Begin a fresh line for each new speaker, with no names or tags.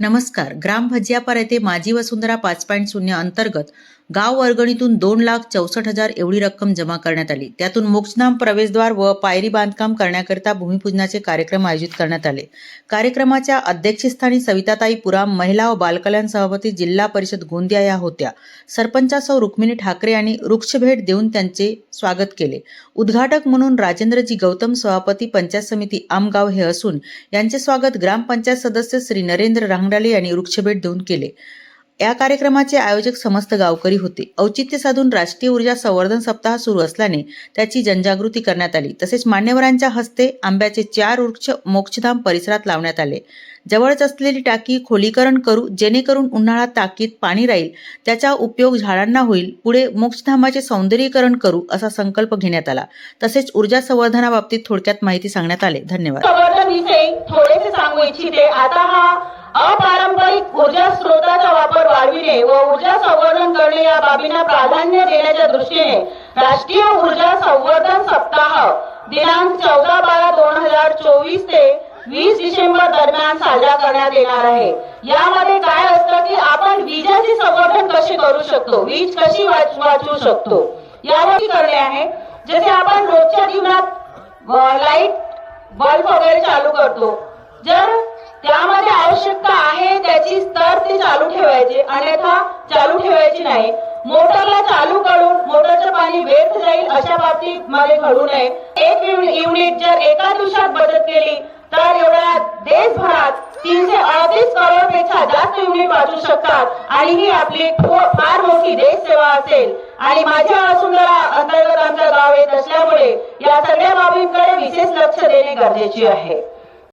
नमस्कार. ग्राम भजियापार येथे माझी वसुंधरा 5.0 अंतर्गत गाव वर्गणीतून 2,64,000 एवढी रक्कम जमा करण्यात आली. त्यातून मोक्षधाम प्रवेशद्वार व पायरी बांधकाम करण्याकरिता भूमिपूजनाचे कार्यक्रम आयोजित करण्यात आले. कार्यक्रमाच्या अध्यक्षस्थानी सविताताई पुराम, महिला व बालकल्याण सभापती जिल्हा परिषद गोंदिया या होत्या. सरपंच सौ रुक्मिणी ठाकरे यांनी वृक्षभेट देऊन त्यांचे स्वागत केले. उद्घाटक म्हणून राजेंद्रजी गौतम, सभापती पंचायत समिती आमगाव हे असून यांचे स्वागत ग्रामपंचायत सदस्य श्री नरेंद्र रांगडाले यांनी वृक्षभेट देऊन केले. या कार्यक्रमाचे आयोजक समस्त गावकरी होते. औचित्य साधून राष्ट्रीय ऊर्जा संवर्धन सप्ताह सुरू असल्याने त्याची जनजागृती करण्यात आली. तसेच मान्यवरांच्या हस्ते आंब्याचे 4 वृक्ष मोक्षधाम परिसरात लावण्यात आले. जवळच असलेली टाकी खोलीकरण करू, जेणेकरून उन्हाळ्यात टाकीत पाणी राहील, त्याचा उपयोग झाडांना होईल. पुढे मोक्षधामाचे सौंदर्यीकरण करू असा संकल्प घेण्यात आला. तसेच ऊर्जा संवर्धनाबाबतीत थोडक्यात माहिती सांगण्यात आले. धन्यवाद.
थोडेसे सांगू इच्छिते. आता हा अपारंपरिक ऊर्जा स्रोताचा वापर वाढविणे व ऊर्जा संवर्धन करणे या बाबींना प्राधान्य देण्याच्या दृष्टीने राष्ट्रीय ऊर्जा संवर्धन सप्ताह दिनांक 14/12/2024 ते 20 डिसेंबर दरम्यान साजरा करण्यात येणार आहे. यामध्ये काय असतं की आपण विजेचे संवर्धन कसे करू शकतो, वीज कशी वाचवू शकतो यावर करणे आहे. जसे आपण रोजच्या जीवनात लाईट बल्ब वगैरे चालू करतो, जर त्यामध्ये आवश्यकता आहे त्याची तर ते चालू ठेवायचे, अन्यथा चालू ठेवायची नाही. मोटरला चालू करून मोटरचं पाणी व्यर्थ जाईल अशा बाबतीत मध्ये घडू नये. एक युनिट जर एका दिवसात बचत केली तर एवढ्या देशभरात 338 करोड पेक्षा जास्त युनिट वाचू शकतात आणि ही आपली फार मोठी देश सेवा असेल. आणि माझ्या वसुंधरा अंतर्गत आमचं गाव येत असल्यामुळे या सगळ्या बाबींकडे विशेष लक्ष देणे गरजेचे आहे.